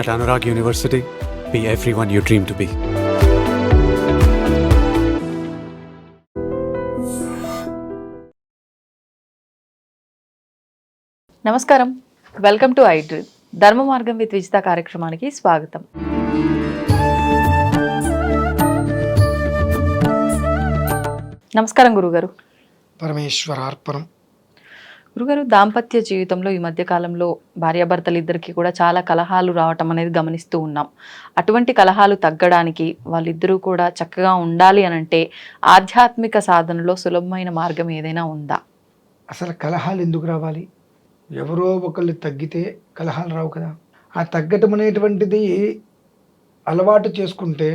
At Anurag University, be everyone you dream to be. నమస్కారం, welcome to I dream. ధర్మ మార్గం with Vijitha కార్యక్రమానికి స్వాగతం. నమస్కారం గురుగారు. పరమేశ్వరార్పణం. గురుగారు, దాంపత్య జీవితంలో ఈ మధ్య కాలంలో భార్యాభర్తలు ఇద్దరికి కూడా చాలా కలహాలు రావటం అనేది గమనిస్తూ ఉన్నాం. అటువంటి కలహాలు తగ్గడానికి వాళ్ళిద్దరూ కూడా చక్కగా ఉండాలి అని అంటే ఆధ్యాత్మిక సాధనలో సులభమైన మార్గం ఏదైనా ఉందా? అసలు కలహాలు ఎందుకు రావాలి? ఎవరో ఒకళ్ళు తగ్గితే కలహాలు రావు కదా. ఆ తగ్గటం అనేటువంటిది అలవాటు చేసుకుంటే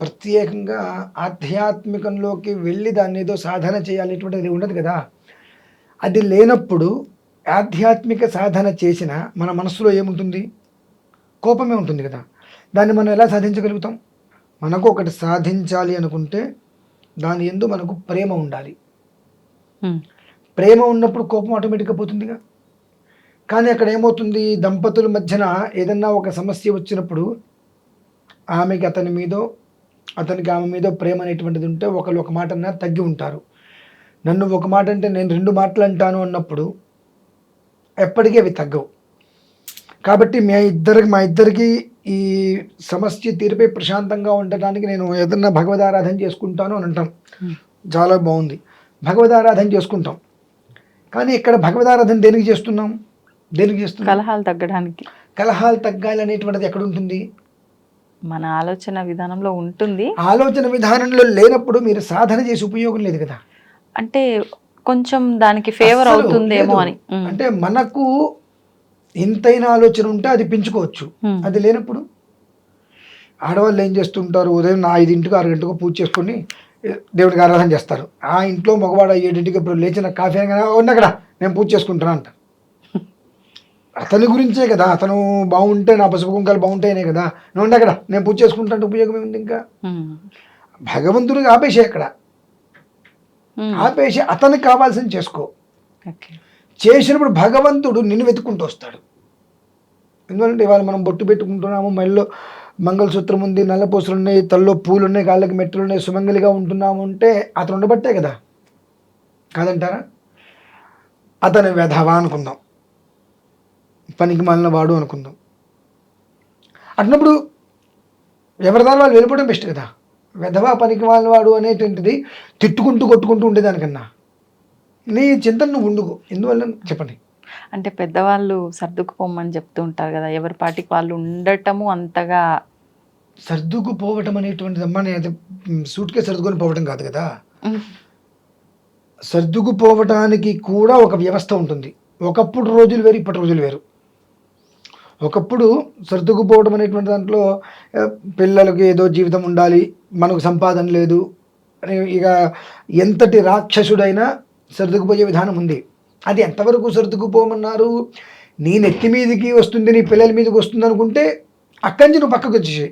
ప్రత్యేకంగా ఆధ్యాత్మికంలోకి వెళ్ళి దాన్ని ఏదో సాధన చేయాలనేటువంటిది ఉండదు కదా. అది లేనప్పుడు ఆధ్యాత్మిక సాధన చేసిన మన మనసులో ఏముంటుంది? కోపమే ఉంటుంది కదా. దాన్ని మనం ఎలా సాధించగలుగుతాం? మనకు ఒకటి సాధించాలి అనుకుంటే దాని యందు మనకు ప్రేమ ఉండాలి. ప్రేమ ఉన్నప్పుడు కోపం ఆటోమేటిక్గా పోతుందిగా. కానీ అక్కడ ఏమవుతుంది? దంపతుల మధ్యన ఏదన్నా ఒక సమస్య వచ్చినప్పుడు ఆమెకి అతని మీదో అతనికి ఆమె మీదో ప్రేమ అనేటువంటిది ఉంటే ఒకళ్ళు ఒక మాట అన్నా తగ్గి ఉంటారు. నన్ను ఒక మాట అంటే నేను 2 మాటలు అంటాను అన్నప్పుడు ఎప్పటికీ అవి తగ్గవు. కాబట్టి మా ఇద్దరికి ఈ సమస్య తీరిపై ప్రశాంతంగా ఉండటానికి నేను ఏదన్నా భగవదారాధన చేసుకుంటాను అని అంటాం. చాలా బాగుంది, భగవదారాధన చేసుకుంటాం. కానీ ఇక్కడ భగవదారాధన దేనికి చేస్తున్నాం? కలహాలు తగ్గడానికి. కలహాలు తగ్గాలి అనేటువంటిది ఎక్కడ ఉంటుంది? మన ఆలోచన విధానంలో ఉంటుంది. ఆలోచన విధానంలో లేనప్పుడు మీరు సాధన చేసి ఉపయోగం లేదు కదా. అంటే కొంచెం దానికి ఫేవర్ అవుతుందేమో అని. అంటే మనకు ఎంతైనా ఆలోచన ఉంటే అది పెంచుకోవచ్చు. అది లేనప్పుడు ఆడవాళ్ళు ఏం చేస్తుంటారు? ఉదయం 5 6 పూజ చేసుకొని దేవుడికి ఆరాధన చేస్తారు. ఆ ఇంట్లో మగవాడు 7 ఇప్పుడు లేచిన కాఫీ అక్కడ నేను పూజ చేసుకుంటాను అంట. అతని గురించే కదా. అతను బాగుంటే నా పసుపు కుంకాలు బాగుంటాయనే కదా. నువ్వు అక్కడ నేను పూజ చేసుకుంటాను ఉపయోగం ఏముంది? ఇంకా భగవంతుడికి ఆపేసే, అక్కడ ఆపేసి అతనికి కావాల్సింది చేసుకో. చేసినప్పుడు భగవంతుడు నిన్ను వెతుక్కుంటూ వస్తాడు. ఎందుకంటే ఇవాళ మనం బొట్టు పెట్టుకుంటున్నాము, మెడలో మంగళసూత్రం ఉంది, నల్లపూసలు ఉన్నాయి, తల్లో పూలు ఉన్నాయి, కాళ్ళకి మెట్టలు ఉన్నాయి, సుమంగలిగా ఉంటున్నాము అంటే అతను ఉండబట్టే కదా. కాదంటారా? అతను వెధవా అనుకుందాం, పనికి మాలిన వాడు అనుకుందాం. అట్టినప్పుడు ఎవరిదాని వాళ్ళు వెళ్ళిపోవడం బెస్ట్ కదా. వెధవా పనికి మాలిన వాడు అనేటువంటిది తిట్టుకుంటూ కొట్టుకుంటూ ఉండేదానికన్నా నీ చింతన నువ్వు ఉండుకో. ఎందువల్ల చెప్పండి? అంటే పెద్దవాళ్ళు సర్దుకుపోమని చెప్తూ ఉంటారు కదా, ఎవరి పాటికి వాళ్ళు ఉండటము అంతగా. సర్దుకుపోవటం అనేటువంటిది అమ్మా, నేను సూట్కే సర్దుకొని పోవటం కాదు కదా. సర్దుకుపోవటానికి కూడా ఒక వ్యవస్థ ఉంటుంది. ఒకప్పుడు రోజులు వేరు, ఇప్పటి రోజులు వేరు. ఒకప్పుడు సర్దుకుపోవడం అనేటువంటి దాంట్లో పిల్లలకి ఏదో జీవితం ఉండాలి, మనకు సంపాదన లేదు అని ఇక ఎంతటి రాక్షసుడైనా సర్దుకుపోయే విధానం ఉంది. అది ఎంతవరకు సర్దుకుపోమన్నారు? నీ నెత్తి మీదకి వస్తుంది, నీ పిల్లల మీదకి వస్తుంది అనుకుంటే అక్కడి నుంచి నువ్వు పక్కకు వచ్చేసి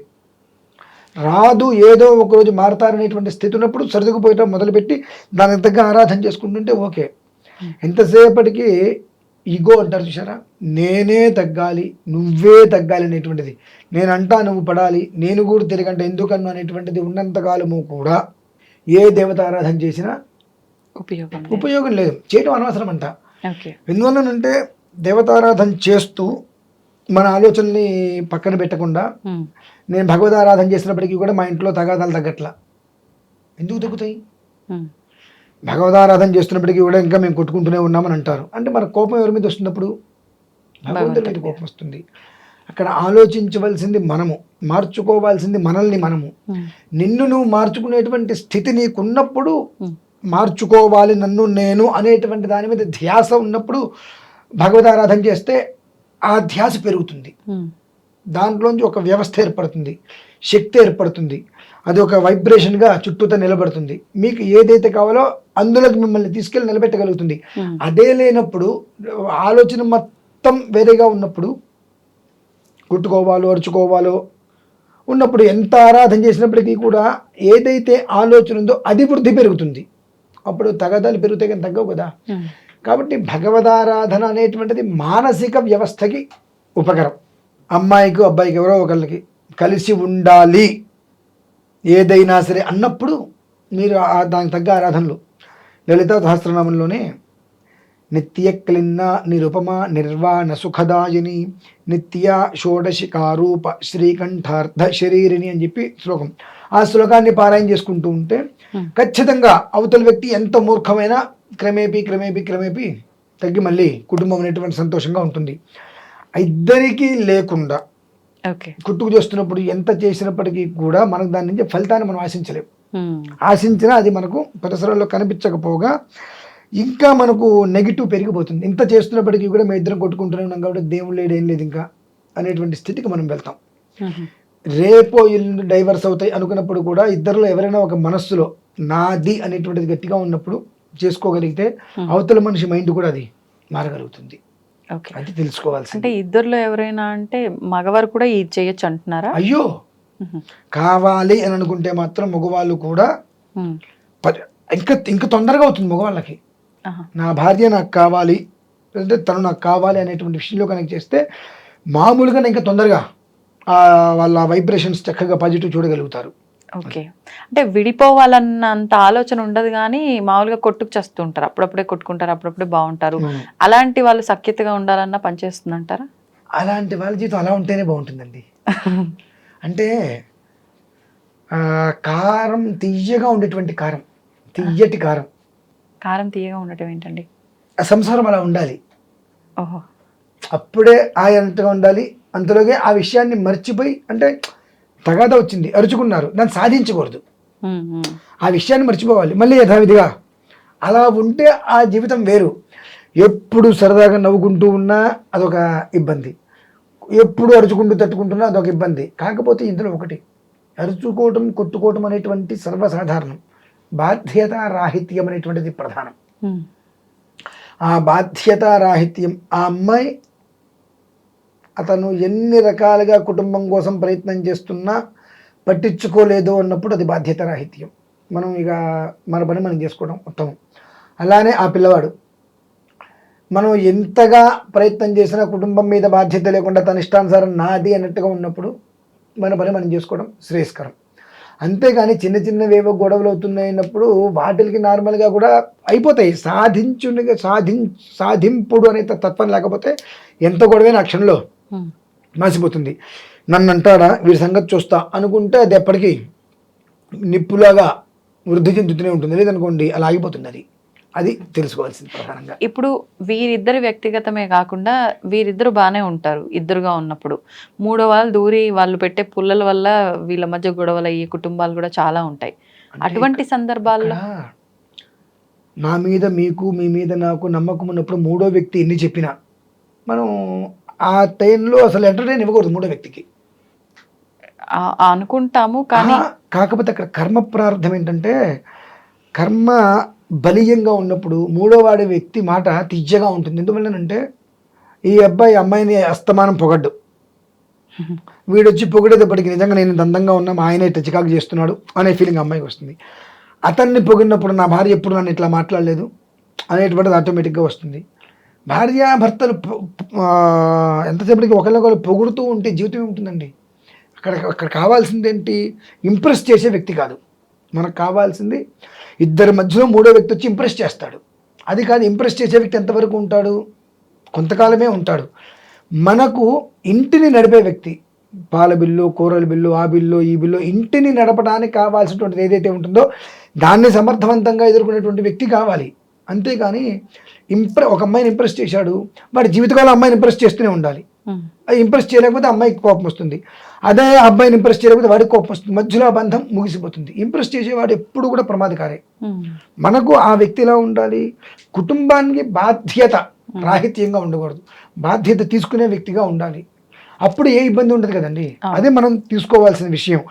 రాదు. ఏదో ఒకరోజు మారతారనేటువంటి స్థితి ఉన్నప్పుడు సర్దుకుపోయటం మొదలుపెట్టి దానికి తగ్గ ఆరాధన చేసుకుంటుంటే ఓకే. ఎంతసేపటికి ఈగో అంటారు చూసారా, నేనే తగ్గాలి, నువ్వే తగ్గాలి అనేటువంటిది, నేనంటా నువ్వు పడాలి, నేను కూడా తిరగంట ఎందుకన్నా అనేటువంటిది ఉన్నంతకాలము కూడా ఏ దేవత ఆరాధన చేసినా ఉపయోగం లేదు, చేయడం అనవసరం అంట. ఎందువల్లనంటే దేవతారాధన చేస్తూ మన ఆలోచనల్ని పక్కన పెట్టకుండా నేను భగవదారాధన చేసినప్పటికీ కూడా మా ఇంట్లో తగాదాలు తగ్గట్లా. ఎందుకు తగ్గుతాయి? భగవదారాధన చేస్తున్నప్పటికీ కూడా ఇంకా మేము కొట్టుకుంటూనే ఉన్నామని అంటారు. అంటే మన కోపం ఎవరి మీద వస్తున్నప్పుడు? భగవంతుడి మీద కోపం వస్తుంది. అక్కడ ఆలోచించవలసింది మనము, మార్చుకోవాల్సింది మనల్ని మనము. నిన్ను నువ్వు మార్చుకునేటువంటి స్థితి నీకున్నప్పుడు మార్చుకోవాలి నన్ను నేను అనేటువంటి దాని మీద ధ్యాస ఉన్నప్పుడు భగవదారాధన చేస్తే ఆ ధ్యాస పెరుగుతుంది. దాంట్లోంచి ఒక వ్యవస్థ ఏర్పడుతుంది, శక్తి ఏర్పడుతుంది, అది ఒక వైబ్రేషన్గా చుట్టూతో నిలబడుతుంది. మీకు ఏదైతే కావాలో అందులోకి మిమ్మల్ని తీసుకెళ్ళి నిలబెట్టగలుగుతుంది. అదే లేనప్పుడు ఆలోచన మొత్తం వేరేగా ఉన్నప్పుడు, కొట్టుకోవాలో అరుచుకోవాలో ఉన్నప్పుడు ఎంత ఆరాధన చేసినప్పటికీ కూడా ఏదైతే ఆలోచన ఉందో అది వృద్ధి పెరుగుతుంది. అప్పుడు తగాదాలు పెరుగుతాయి కానీ తగ్గవు కదా. కాబట్టి భగవదారాధన అనేటువంటిది మానసిక వ్యవస్థకి ఉపకరం. అమ్మాయికి అబ్బాయికి ఎవరో ఒకళ్ళకి కలిసి ఉండాలి ఏదైనా సరే అన్నప్పుడు మీరు దానికి తగ్గ ఆరాధనలు లలితా సహస్రనామంలోనే నిత్య క్లిన్న నిరుపమ నిర్వాణ సుఖదాయిని నిత్య షోడశికారూప శ్రీకంఠార్థ శరీరిని అని చెప్పి శ్లోకం. ఆ శ్లోకాన్ని పారాయణ చేసుకుంటూ ఉంటే ఖచ్చితంగా అవతల వ్యక్తి ఎంత మూర్ఖమైనా క్రమేపీ తగ్గి మళ్ళీ కుటుంబం అనేటువంటి సంతోషంగా ఉంటుంది. ఇద్దరికీ లేకుండా కుట్టుకు చేస్తున్నప్పుడు ఎంత చేసినప్పటికీ కూడా మనకు దాని నుంచి ఫలితాన్ని మనం ఆశించలేము. ఆశించినా అది మనకు పరిసరాల్లో కనిపించకపోగా ఇంకా మనకు నెగిటివ్ పెరిగిపోతుంది. ఇంత చేస్తున్నప్పటికీ కూడా మేము ఇద్దరం కొట్టుకుంటూనే ఉన్నాం కాబట్టి దేవుడు లేడు ఏం లేదు ఇంకా అనేటువంటి స్థితికి మనం వెళ్తాం. రేపో ఇల్లు డైవర్స్ అవుతాయి అనుకున్నప్పుడు కూడా ఇద్దరిలో ఎవరైనా ఒక మనస్సులో నాది అనేటువంటిది గట్టిగా ఉన్నప్పుడు చేసుకోగలిగితే అవతల మనిషి మైండ్ కూడా అది మారగలుగుతుంది. అది తెలుసుకోవాల్సి. అంటే ఇద్దరిలో ఎవరైనా అంటే మగవారు కూడా ఇది చేయొచ్చు అంటున్నారా? అయ్యో కావాలి అని అనుకుంటే మాత్రం మగవాళ్ళు కూడా ఇంకా తొందరగా అవుతుంది మగవాళ్ళకి. నా భార్య నాకు కావాలి అంటే తను నాకు కావాలి అనేటువంటి విషయంలో కనెక్ట్ చేస్తే మామూలుగా ఇంకా తొందరగా వాళ్ళ వైబ్రేషన్స్ చక్కగా పాజిటివ్ చూడగలుగుతారు. ఓకే, అంటే విడిపోవాలన్నంత ఆలోచన ఉండదు కానీ మామూలుగా కొట్టుకు చేస్తుంటారు, అప్పుడప్పుడే కొట్టుకుంటారు, అప్పుడప్పుడే బాగుంటారు. అలాంటి వాళ్ళు సఖ్యతగా ఉండాలన్నా పనిచేస్తుందంటారా? అలాంటి వాళ్ళ జీవితం అలా ఉంటేనే బాగుంటుందండి. అంటే కారం తీయగా ఉండేటువంటి తీయటి కారం తీయగా ఉండటం ఏంటండి? సంసారం అలా ఉండాలి. ఓహో, అప్పుడే ఆయనగా ఉండాలి. అంతలోగే ఆ విషయాన్ని మర్చిపోయి, అంటే తగాదా వచ్చింది అరుచుకున్నారు, దాన్ని సాధించకూడదు, ఆ విషయాన్ని మర్చిపోవాలి మళ్ళీ యథావిధిగా. అలా ఉంటే ఆ జీవితం వేరు. ఎప్పుడు సరదాగా నవ్వుకుంటూ ఉన్నా అదొక ఇబ్బంది, ఎప్పుడు అరుచుకుంటూ తట్టుకుంటున్నా అదొక ఇబ్బంది. కాకపోతే ఇందులో ఒకటి, అరుచుకోవటం కొట్టుకోవటం అనేటువంటి సర్వసాధారణం, బాధ్యతారాహిత్యం అనేటువంటిది ప్రధానం. ఆ బాధ్యతారాహిత్యం, ఆ అమ్మాయి అతను ఎన్ని రకాలుగా కుటుంబం కోసం ప్రయత్నం చేస్తున్నా పట్టించుకోలేదు అన్నప్పుడు అది బాధ్యతారాహిత్యం. మనం ఇక మన పని మనం చేసుకోవడం ఉత్తమం. అలానే ఆ పిల్లవాడు మనం ఎంతగా ప్రయత్నం చేసినా కుటుంబం మీద బాధ్యత లేకుండా తన ఇష్టానుసారం నాది అన్నట్టుగా ఉన్నప్పుడు మన పని మనం చేసుకోవడం శ్రేయస్కరం. అంతేగాని చిన్నవేవో గొడవలు అవుతున్నాయినప్పుడు వాటికి నార్మల్గా కూడా అయిపోతాయి. సాధింపుడు అనే తత్వం లేకపోతే ఎంత గొడవైనా ఆ క్షణంలో మాసిపోతుంది. నన్ను అంటాడా వీడి సంగతి చూస్తా అనుకుంటే అది ఎప్పటికీ నిప్పులాగా వృద్ధి చెందుతూనే ఉంటుంది. లేదనుకోండి అలా ఆగిపోతుంది. అది తెలుసుకోవాల్సింది ప్రధానంగా. ఇప్పుడు వీరిద్దరు వ్యక్తిగతమే కాకుండా వీరిద్దరు బాగానే ఉంటారు ఇద్దరుగా ఉన్నప్పుడు, మూడో వాళ్ళు దూరి వాళ్ళు పెట్టే పుల్లల వల్ల వీళ్ళ మధ్య గొడవలు అయ్యే కుటుంబాలు కూడా చాలా ఉంటాయి. అటువంటి సందర్భాల్లో నా మీద మీకు, మీ మీద నాకు నమ్మకం ఉన్నప్పుడు మూడో వ్యక్తి ఎన్ని చెప్పినా మనం ఆ టైంలో అసలు ఎంటర్టైన్ ఇవ్వకూడదు మూడో వ్యక్తికి అనుకుంటాము. కానీ కాకపోతే అక్కడ కర్మ ప్రారంభం ఏంటంటే, కర్మ బలీయంగా ఉన్నప్పుడు మూడో వాడే వ్యక్తి మాట తిజ్జగా ఉంటుంది. ఎందువల్లనంటే ఈ అబ్బాయి అమ్మాయిని అస్తమానం పొగడ్డు, వీడొచ్చి పొగిడేటప్పటికి నిజంగా నేను అందంగా ఉన్నా ఆయనే చికాకు చేస్తున్నాడు అనే ఫీలింగ్ అమ్మాయికి వస్తుంది. అతన్ని పొగిడినప్పుడు నా భార్య ఎప్పుడు నన్ను ఇట్లా మాట్లాడలేదు అనేటువంటిది ఆటోమేటిక్గా వస్తుంది. భార్యాభర్తలు ఎంతసేపటికి ఒకరినొకరు పొగుడుతూ ఉంటే జీవితం ఏముంటుందండి? అక్కడ కావాల్సింది ఏంటి? ఇంప్రెస్ చేసే వ్యక్తి కాదు మనకు కావాల్సింది. ఇద్దరి మధ్యలో మూడో వ్యక్తి వచ్చి ఇంప్రెస్ చేస్తాడు. అది కాదు, ఇంప్రెస్ చేసే వ్యక్తి ఎంతవరకు ఉంటాడు? కొంతకాలమే ఉంటాడు. మనకు ఇంటిని నడిపే వ్యక్తి, పాల బిల్లు, కూరల బిల్లు, ఆ బిల్లు, ఈ బిల్లు, ఇంటిని నడపడానికి కావాల్సినటువంటిది ఏదైతే ఉంటుందో దాన్ని సమర్థవంతంగా ఎదుర్కొనేటువంటి వ్యక్తి కావాలి. అంతేగాని ఒక అమ్మాయిని ఇంప్రెస్ చేశాడు, వాడి జీవితకాలం అమ్మాయిని ఇంప్రెస్ చేస్తూనే ఉండాలి. అది ఇంప్రెస్ చేయలేకపోతే అమ్మాయికి కోపం వస్తుంది, అదే అబ్బాయిని ఇంప్రెస్ చేయలేకపోతే వాడికి కోపం వస్తుంది, మధ్యలో ఆ బంధం ముగిసిపోతుంది. ఇంప్రెస్ చేసేవాడు ఎప్పుడు కూడా ప్రమాదకారే. మనకు ఆ వ్యక్తి ఎలా ఉండాలి? కుటుంబానికి బాధ్యత రాహిత్యంగా ఉండకూడదు, బాధ్యత తీసుకునే వ్యక్తిగా ఉండాలి. అప్పుడు ఏ ఇబ్బంది ఉండదు కదండి. అదే మనం తీసుకోవాల్సిన విషయం.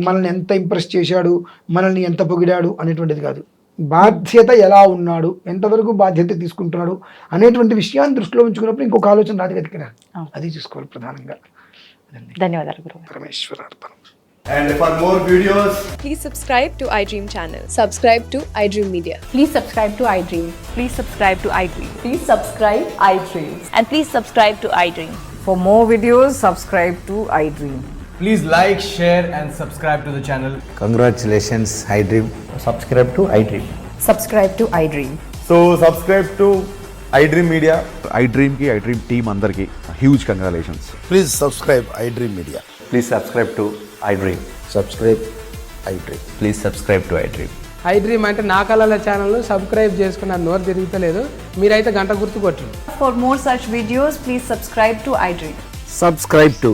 మనల్ని ఎంత ఇంప్రెస్ చేశాడు, మనల్ని ఎంత పొగిడాడు అనేటువంటిది కాదు, బాధ్యత ఎలా ఉన్నాడు, ఎంతవరకు బాధ్యత తీసుకుంటున్నాడు అనేటువంటి విషయాన్ని దృష్టిలో ఉంచుకున్నప్పుడు ఇంకొక ఆలోచన రాదు కదా, అది చూసుకోవాలి ప్రధానంగా. ధన్యవాదాలు గురువు. పరమేశ్వరార్పణం. And for more videos, please subscribe to iDream channel. Subscribe to iDream Media. Please subscribe to iDream. Please subscribe to iDream. Please subscribe iDream. And please subscribe to iDream. For more videos, subscribe to iDream. Please like, share, and subscribe to the channel. Congratulations, iDream. Subscribe to iDream. Subscribe to iDream. So subscribe to iDream Media. iDream ki iDream team అందరికి huge congratulations. Please subscribe iDream Media. Please subscribe to iDream. Subscribe iDream. Please subscribe to iDream. iDream అంటే నా కళల channel subscribe చేసుకున్న నోరు తిరుగుతలేదు, మీరైతే గంట గుర్తు కొట్టండి. For more such videos, please subscribe to iDream. Subscribe to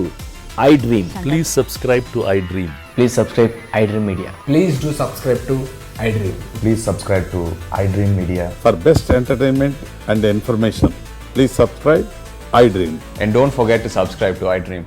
iDream. Please subscribe to iDream. Please subscribe iDream Media. Please do subscribe to iDream. Please subscribe to iDream Media. For best entertainment and information, please subscribe iDream. And don't forget to subscribe to iDream.